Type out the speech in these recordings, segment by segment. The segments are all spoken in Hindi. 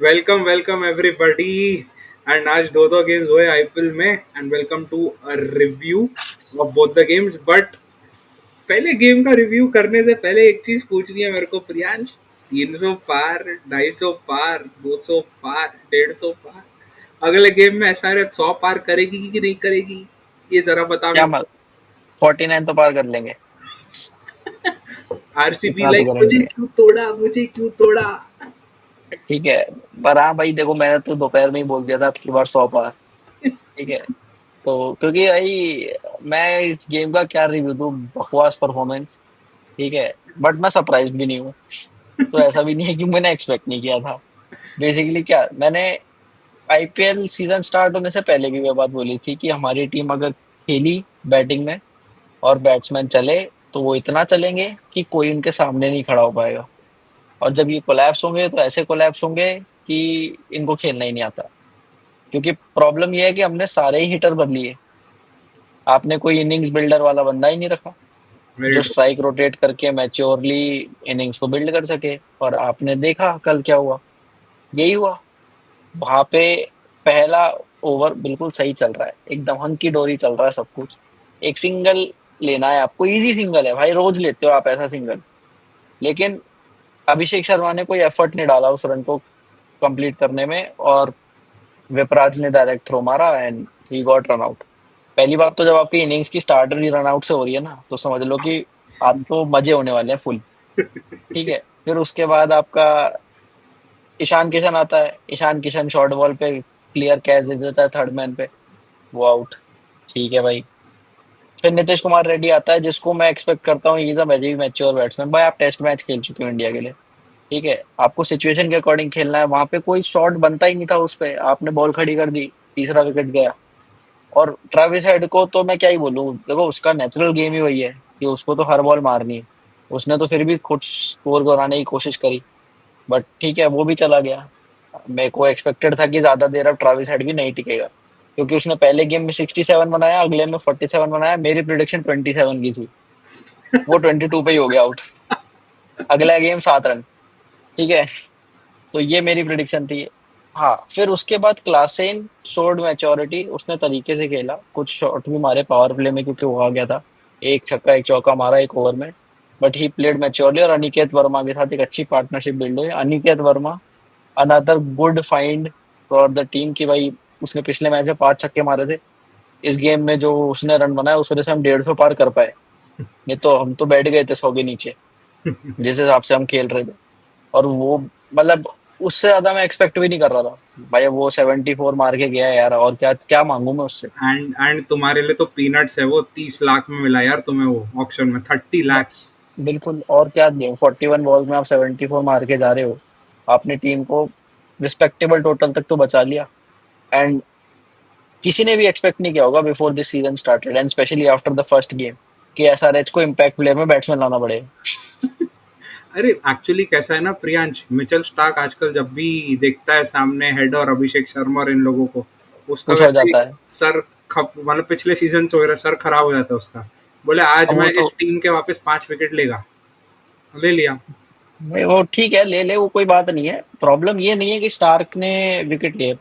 Welcome welcome everybody. एंड आज दो दो गेम्स हुए आईपीएल में and welcome to a review of both the games. But पहले गेम का रिव्यू करने से पहले एक चीज पूछनी है मेरे को प्रियांश। 300 पार, 250 पार, 200 पार, 150 पार, अगले गेम में एसआरएच 100 पार करेगी कि नहीं करेगी, ये जरा बता क्या मेरे मत 49 तो पार कर लेंगे। को। आरसीबी इतना तो लाइक मुझे गारंटी है। क्यों तोड़ा, मुझे क्यों तोड़ा। ठीक है। पर हाँ भाई देखो, मैंने तो दोपहर में ही बोल दिया था अब की बार 100 पार। ठीक है। तो क्योंकि भाई मैं इस गेम का क्या रिव्यू दूं, बकवास परफॉर्मेंस। ठीक है। बट मैं सरप्राइज भी नहीं हूँ। तो ऐसा भी नहीं है कि मैंने एक्सपेक्ट नहीं किया था। बेसिकली क्या मैंने आईपीएल सीजन स्टार्ट होने से पहले भी ये बात बोली थी कि हमारी टीम अगर खेली बैटिंग में और बैट्समैन चले तो वो इतना चलेंगे कि कोई उनके सामने नहीं खड़ा हो पाएगा। और जब ये कोलैप्स होंगे तो ऐसे कोलैप्स होंगे कि इनको खेलना ही नहीं आता। क्योंकि प्रॉब्लम ये है कि हमने सारे ही हिटर बदली है। आपने कोई इनिंग्स बिल्डर वाला बंदा ही नहीं रखा वेरी जो ट्रू। स्ट्राइक रोटेट करके मैच्योरली इनिंग्स को बिल्ड कर सके। और आपने देखा कल क्या हुआ। यही हुआ वहां पे। पहला ओवर बिल्कुल सही चल रहा है, एकदम हंकी डोरी चल रहा है सब कुछ। एक सिंगल लेना है आपको, इजी सिंगल है भाई, रोज लेते हो आप ऐसा सिंगल। लेकिन अभिषेक शर्मा ने कोई एफर्ट नहीं डाला उस रन को कंप्लीट करने में, और विपराज ने डायरेक्ट थ्रो मारा and he got run out. पहली बात तो जब आपकी इनिंग्स की स्टार्टर ही रन आउट से हो रही है ना, तो समझ लो कि आज तो मजे होने वाले हैं फुल। ठीक है। फिर उसके बाद आपका ईशान किशन आता है। ईशान किशन शॉर्ट बॉल पे क्लियर कैच दे देता है थर्ड मैन पे, वो आउट। ठीक है भाई। फिर नीतीश कुमार रेड्डी आता है जिसको मैं एक्सपेक्ट करता हूँ is a very mature batsman. भाई आप टेस्ट मैच खेल चुके हो इंडिया के लिए। ठीक है। आपको सिचुएशन के अकॉर्डिंग खेलना है, वहां पे कोई शॉट बनता ही नहीं था उस पे, आपने बॉल खड़ी कर दी, तीसरा विकेट गया। और ट्रेविस हेड को तो मैं क्या ही बोलूं, देखो उसका नेचुरल गेम ही वही है कि उसको तो हर बॉल मारनी है। उसने तो फिर भी कुछ स्कोर कराने की कोशिश करी, बट ठीक है वो भी चला गया। मेरे को एक्सपेक्टेड था कि ज्यादा देर अब ट्रेविस हेड भी नहीं टिकेगा, क्योंकि उसने पहले गेम में 67 बनाया, अगले में 47 बनाया। मेरी प्रिडिक्शन 27 की थी, वो 22 पे ही हो गया आउट। अगला गेम 7 रन। ठीक है। तो ये मेरी प्रिडिक्शन थी। हाँ, फिर उसके बाद क्लासेन शोड मैच्योरिटी, उसने तरीके से खेला, कुछ शॉट भी मारे पावर प्ले में क्योंकि वो आ गया था। एक छक्का एक चौका मारा एक ओवर में। बट ही प्लेड मैच्योरली, और अनिकेत वर्मा के साथ एक अच्छी पार्टनरशिप बिल्ड हुई। Aniket Verma another good find for the team कि भाई उसने पिछले मैच में 5 छक्के मारे थे। इस गेम में जो उसने रन बनाया उस वजह से हम 150 पार कर पाए। नहीं तो हम तो बैठ गए थे 100 के नीचे, जिस हिसाब से हम खेल रहे थे। और वो मतलब उससे ज्यादा मैं एक्सपेक्ट भी नहीं कर रहा था। भाई वो 74 मार के गया है यार, और क्या क्या मांगू मैं उससे। एंड तुम्हारे लिए तो पीनट्स है, वो 30 लाख में मिला यार तुम्हें, वो ऑक्शन में 30 लैक्स। बिल्कुल, और क्या दे, 41 बॉल में आप 74 मार के जा रहे हो। आपने टीम को रिस्पेक्टेबल टोटल तक तो बचा लिया। एंड किसी ने भी एक्सपेक्ट नहीं किया होगा before this season started and specially after the first game कि एसआरएच को इम्पैक्ट प्लेयर में बैट्समैन लाना पड़ेगा। अरे एक्चुअली कैसा है ना प्रियांश, मिचेल स्टार्क आजकल जब भी देखता है सामने हेड और अभिषेक शर्मा और इन लोगों को, उसका कुछ हो वैसे ही जाता है। सर खप, मतलब पिछले सीजन से हो रहा, सर खराब हो जाता है उसका। बोले आज अब मैं वो तो इस टीम के वापस 5 विकेट लेगा, ले लिया। भाई वो ठीक है, ले ले, वो कोई बात नहीं है। प्रॉब्लम ये नहीं है कि स्टार्क ने विकेट लिए।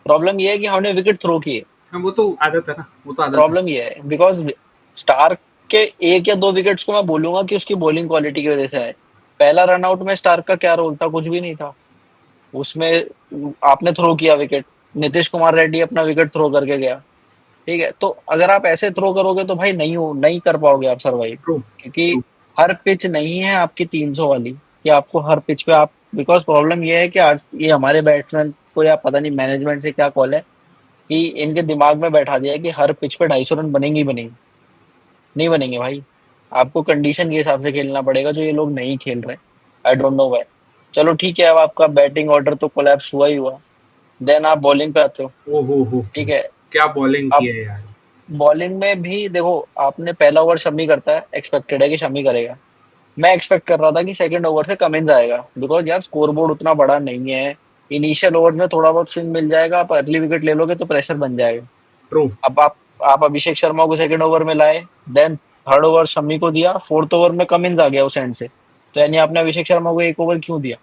प्रॉब्लम ये है कि हमने विकेट थ्रो किए। हाँ, वो तो आदत है ना, वो तो आदत है। प्रॉब्लम ये है बिकॉज स्टार्क के एक या दो विकेट्स को मैं बोलूंगा कि उसकी बॉलिंग क्वालिटी की वजह से है। पहला रन आउट में स्टार्क का क्या रोल था, कुछ भी नहीं था उसमें। आपने थ्रो किया विकेट, नीतीश कुमार रेड्डी अपना विकेट थ्रो करके गया। ठीक है। तो अगर आप ऐसे थ्रो करोगे तो भाई नहीं कर पाओगे आप सरवाइव। ट्रू। क्योंकि ट्रू। हर पिच नहीं है आपकी 300 वाली कि आपको हर पिच पे आप, बिकॉज प्रॉब्लम ये है कि आज ये हमारे बैट्समैन को, या पता नहीं मैनेजमेंट से क्या कॉल है, कि इनके दिमाग में बैठा दिया है कि हर पिच पे 250 रन बनेंगे ही बनेंगे। नहीं बनेंगे भाई। आपको कंडीशन के हिसाब से खेलना पड़ेगा जो ये लोग नहीं खेल रहे। I don't know why. चलो ठीक है, अब आपका बैटिंग ऑर्डर तो कोलैप्स हुआ ही हुआ। देन आप बॉलिंग पे आते हो। ओ हो, ठीक है। क्या बॉलिंग की अब है यार। बॉलिंग में भी देखो, आपने पहला ओवर शमी करता है, एक्सपेक्टेड है कि शमी करेगा। मैं एक्सपेक्ट कर रहा था कि सेकंड ओवर से कमिंस आएगा, बिकॉज यार स्कोर बोर्ड उतना बड़ा नहीं है। इनिशियल ओवर में थोड़ा बहुत स्विंग मिल जाएगा, आप अर्ली विकेट ले लोगे तो प्रेशर बन जाएगा। ट्रू। अब आप अभिषेक शर्मा को सेकंड ओवर में लाए, देन थर्ड ओवर शमी को दिया, फोर्थ ओवर में कमिंस आ गया उस एंड से। तो यानी आपने अभिषेक शर्मा को एक ओवर क्यों दिया।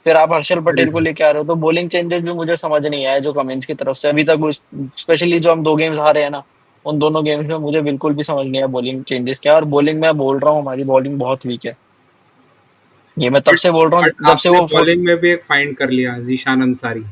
फिर आप हर्षल वेरी पटेल को ट्रू। लेके आ रहे हो, तो बॉलिंग चेंजेस भी मुझे समझ नहीं आया जो कमिंस की तरफ से अभी तक, स्पेशली जो हम 2 गेम्स हारे हैं ना, उन दोनों गेम्स में मुझे बिल्कुल भी समझ नहीं आया बॉलिंग चेंजेस क्या। और बॉलिंग मैं बोल रहा हूँ हमारी बॉलिंग बहुत वीक है, ये मैं तब बट से बोल रहा हूँ बट जब से आपने वो बॉलिंग में भी एक फाइंड कर लिया, जीशान अंसारी।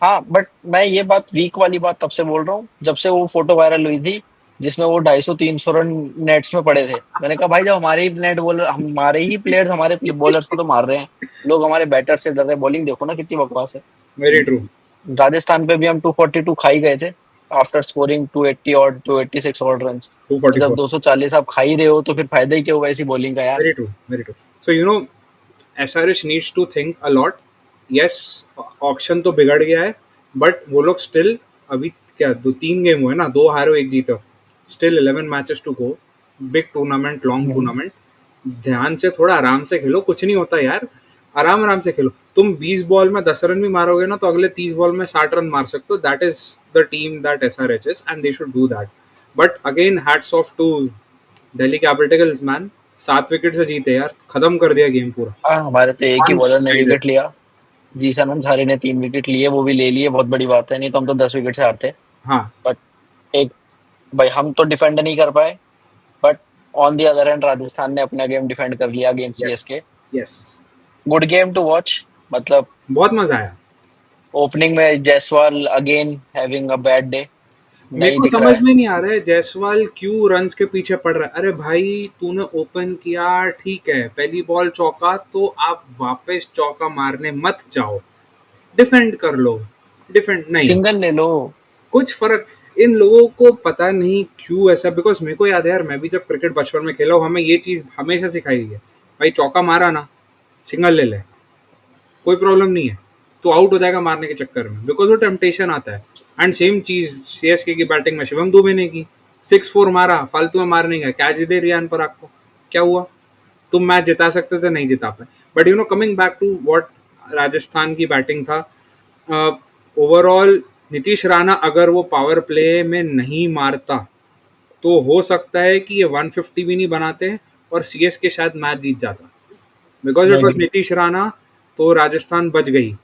हाँ, बट मैं ये बात वीक वाली बात तब से बोल रहा हूँ जब से वो फोटो वायरल हुई थी जिसमें वो 250-300 रन नेट्स में पड़े थे। मैंने कहा भाई, जब हमारे ही नेट बॉलर, हमारे ही प्लेयर्स हमारे बॉलर्स को तो मार रहे हैं, लोग हमारे बैटर से डर रहे हैं, बॉलिंग देखो ना कितनी बकवास है। Very true. राजस्थान पे भी हम 242 खा ही गए थे आफ्टर स्कोरिंग 280 और 286 और रन। तो जब 244। 240 आप खा ही रहे हो तो फिर फायदा ही क्या हुआ ऐसी बॉलिंग का यार। Very true, very true. So you know, SRH needs to think a lot. Yes, auction तो बिगड़ गया है, बट वो लोग स्टिल, अभी क्या 2-3 गेम हुए ना, 2 हारो 1 जीतो, still 11 matches to go, big tournament, long hmm. Tournament. ध्यान से थोड़ा आराम से खेलो, कुछ नहीं होता यार, आराम आराम से खेलो। तुम 20 बॉल में 10 रन भी मारोगे ना, तो अगले 30 बॉल में 60 रन मार सकते हो। That is the team that SRH is, and they should do that. But again, hats off to Delhi Capitals man. 7 wicket से जीते यार, खत्म कर दिया गेम पूरा। हाँ, हमारे तो एक ही वन बॉलर ने साइडेड। विकेट लिया। जीसन अंसारी ने 3 विकेट लिए, वो भी ले लिए, बहुत बड़ी बात है, नहीं तो हम तो 10 विकेट से हारते। हाँ। बट एक, भाई हम तो डिफेंड नहीं कर पाए, but on the other hand Rajasthan ने अपना गेम डिफेंड कर लिया against yes, CSK. Yes. Good game to watch, मतलब बहुत मजा आया। ओपनिंग में Jaiswal again having a bad day, मेरे नहीं को दिख रहा समझ है। में नहीं आ रहा है जायसवाल क्यों रन्स के पीछे पड़ रहा है। अरे भाई, तूने ओपन किया, ठीक है, पहली बॉल चौका, तो आप वापस चौका मारने मत जाओ, डिफेंड कर लो। डिफेंड नहीं, सिंगल ले लो। कुछ फर्क। इन लोगों को पता नहीं क्यों ऐसा, बिकॉज मेरे को याद है यार, मैं भी जब क्रिकेट बचपन में खेला हूँ, हमें ये चीज़ हमेशा सिखाई गई है, भाई चौका मारा ना, सिंगल ले ले, कोई प्रॉब्लम नहीं है। तो आउट हो जाएगा मारने के चक्कर में, बिकॉज वो टेम्पटेशन आता है। एंड सेम चीज CSK की बैटिंग में शिवम दुबे ने की, 6-4 मारा, फालतू में मारने का, कैच दे रियान पर आपको, क्या हुआ? तुम मैच जिता सकते थे, नहीं जिता पाए। But you know, coming back to what Rajasthan की बैटिंग था, ओवरऑल नीतीश राणा अगर वो पावर प्ले में नहीं मारता, तो हो सकता है कि ये 150 भी नहीं बनाते, और CSK शायद मैच जीत जाता, बिकॉज इट मैं वॉज एग्री। नीतीश राणा। तो राजस्थान बच गई।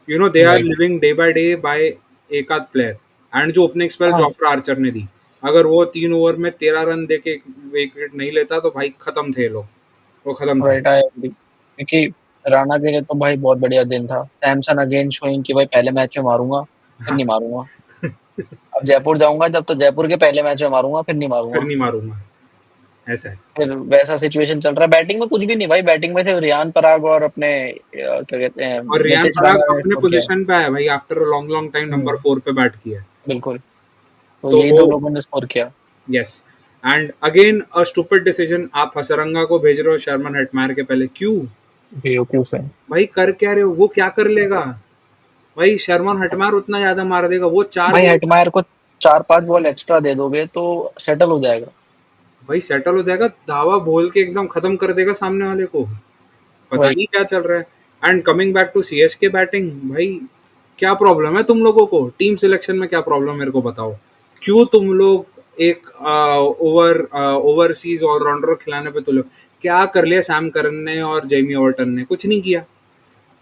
You know, they are right. Living day by day by एक आध प्लेयर। एंड जो ओपनिंग स्पेल हाँ। जोफ्रा आर्चर ने दी, अगर वो 3 ओवर में 13 रन दे के विकेट नहीं लेता, तो भाई खत्म थे लोग, वो खत्म थे। राइट, आई एग्री, क्योंकि राणा के लिए तो भाई बहुत बढ़िया दिन था। सैमसन अगेन शोइंग कि भाई पहले मैच में मारूंगा फिर नहीं मारूंगा। अब जयपुर जाऊंगा जब, तो जयपुर के पहले मैच में मारूंगा फिर नहीं फिर मारूंगा। नहीं मारूंगा, ऐसा है। फिर वैसा सिचुएशन चल रहा है। बैटिंग में कुछ भी नहीं भाई, बैटिंग में सिर्फ रियान पराग और अपने क्या कहते हैं, और रियान नीतीश पराग राणा ने अपने स्कोर किया है। पोजीशन पे आया भाई, after a long long time number hmm, 4 पे बैट किया है। बिल्कुल। तो तो यही वो, दो लोगों ने स्कोर किया। Yes. And again a stupid decision, आप हसरंगा को भेज रहे हो शर्मन हेटमायर के पहले, क्यों? बेवकूफ है। भाई कर क्या रहे हो, वो क्या कर लेगा? भाई शर्मन हटमार उतना ज्यादा मार देगा, वो 4 भाई बॉल। हेटमायर को 4-5 बॉल एक्स्ट्रा दे दोगे तो सेटल हो जाएगा। भाई सेटल हो जाएगा, धावा बोल के एकदम खत्म कर देगा सामने वाले को। पता वही। नहीं क्या चल रहा है। And coming back to CSK batting, भाई क्या प्रॉब्लम है तुम लोगों को टीम सिलेक्शन में? क्या प्रॉब्लम मेरे को बताओ, क्यों तुम लोग एक ओवरसीज ऑलराउंडर खिलाने पे तुले हो? क्या कर लिया सैम करन ने और जेमी ओवर्टन ने? कुछ नहीं किया।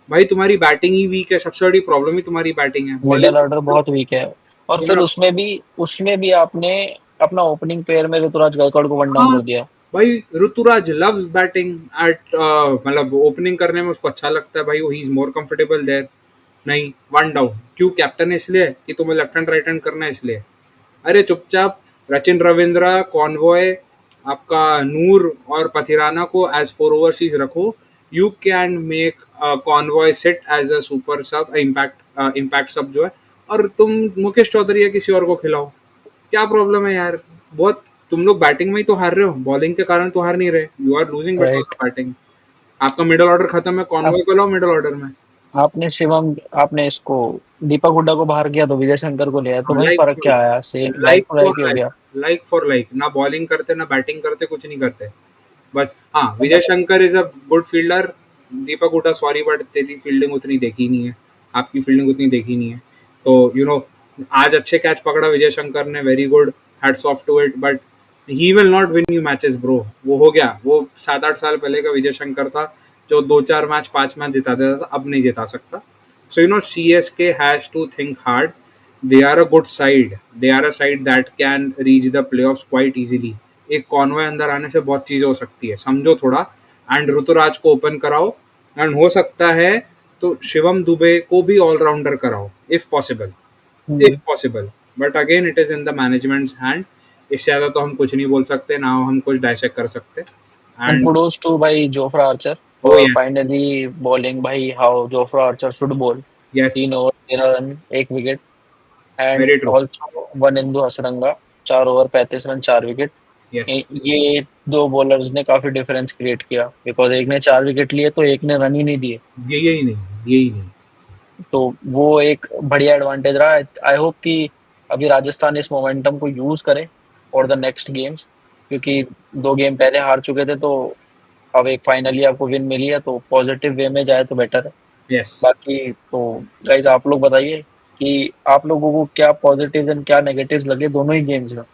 भाई तुम्हारी बैटिंग ही वीक है, सबसे बड़ी प्रॉब्लम ही तुम्हारी बैटिंग है, मिडल बॉलिंग। ऑर्डर बहुत वीक है। और फिर थोड़ा। उसमें भी आपने अपना ओपनिंग पेयर में ऋतुराज गायकवाड़ को वन डाउन हाँ कर दिया। भाई, ऋतुराज लव्स बैटिंग एट, मतलब ओपनिंग करने में उसको अच्छा लगता है भाई, he is more comfortable there. नहीं, वन डाउन क्यों? कैप्टन है इसलिए कि तुम्हें लेफ्ट हैंड राइट हैंड करना है इसलिए? अरे चुपचाप रचिन रविंद्रा, कॉनवॉय, आपका नूर और पथिराना को एज 4 ओवरसीज रखो। You can make Conway sit as a super sub, impact sub जो है, और तुम मुकेश चौधरी या किसी और को खिलाओ। क्या प्रॉब्लम है यार? बहुत, तुम लोग बैटिंग में ही तो हार रहे हो, बॉलिंग के कारण तो हार नहीं रहे। You are losing because right. Off batting. आपका मिडल ऑर्डर खत्म है, अब कॉन्वॉय को लाओ मिडल ऑर्डर में। आपने इसको दीपक हुड्डा को बाहर किया तो विजय शंकर को लिया, तो भाई लाइक फर्क क्या आया? Same like like to for like ही हो लाइक, गया। लाइक फॉर लाइक, ना बॉलिंग करते ना बैटिंग करते, कुछ नहीं करते। बस हाँ, विजय मतलब Shankar is a good fielder. Deepak Hooda sorry, but तेरी फील्डिंग उतनी देखी नहीं है, आपकी फील्डिंग उतनी देखी नहीं है। तो यू नो, आज अच्छे कैच पकड़ा विजय शंकर ने, very good, hats off to it, but he will not win you matches bro. वो हो गया, वो 7-8 साल पहले का विजय शंकर था, जो 2-4 मैच 5 मैच जिता देता था, अब नहीं जिता सकता. So CSK has to think hard. They are a good side. They are a side that can reach the playoffs quite easily. एक कॉन्वे अंदर आने से बहुत चीजें हो सकती है, समझो थोड़ा. एंड ऋतुराज को ओपन कराओ, एंड हो सकता है तो शिवम दुबे को भी ऑलराउंडर कराओ, if possible. If possible. But again it is in the managements hand. इससे ज्यादा तो हम कुछ नहीं बोल सकते ना, हम कुछ डायसेक्ट कर सकते. And एंड kudos to भाई Jofra Archer oh for yes, finally bowling भाई how Jofra Archer should bowl. Yes, 3 over 13 run 1 wicket and very true. Also Wanindu Hasaranga 4 over 35 run 4 wicket. Yes, ये दो बॉलर्स ने काफी डिफरेंस क्रिएट किया बिकॉज एक ने 4 विकेट लिए तो एक ने रन ही नहीं दिए. यही नहीं, यही नहीं. तो वो एक बढ़िया एडवांटेज रहा. आई होप कि अभी राजस्थान इस मोमेंटम को यूज करे फॉर द नेक्स्ट गेम्स, क्योंकि 2 गेम पहले हार चुके थे. तो अब एक फाइनली आपको विन मिली है तो पॉजिटिव वे में जाए तो बेटर है. यस. बाकी तो गाइज आप लोग बताइए कि आप लोगों को क्या पॉजिटिव एंड क्या नेगेटिव्स लगे दोनों ही गेम्स में,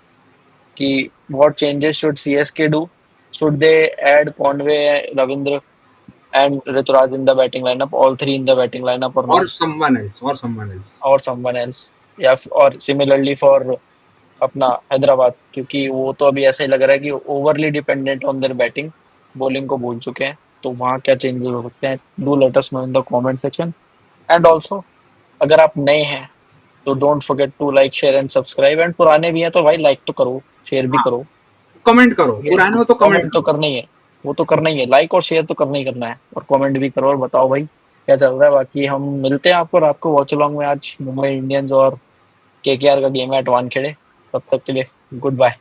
कि what changes should CSK do. Should they add Conway, Ravindra and Ruturaj in the batting lineup, all three in the batting lineup और और नॉट, समवन एल्स, और समवन एल्स. और समवन एल्स, या और सिमिलरली फॉर अपना हैदराबाद, क्योंकि वो तो अभी ऐसा ही लग रहा है कि overly dependent on their batting, bowling को भूल चुके हैं. तो वहाँ क्या चेंजेस हो सकते हैं, do let us know in the comment section. And also अगर आप नए हैं तो don't forget to like share and subscribe. And पुराने भी हैं तो भाई लाइक तो करो, शेयर भी हाँ, करो. कमेंट करो, ये पुराने हो तो कमेंट कमेंट तो करो. करना ही है, वो तो करना ही है. लाइक और शेयर तो करना ही करना है, और कमेंट भी करो और बताओ भाई क्या चल रहा है. बाकी हम मिलते हैं आपको रात को वॉच अलॉन्ग में. आज मुंबई इंडियंस और केकेआर का गेम है एट 1 खेड़े. तब तक के लिए गुड बाय.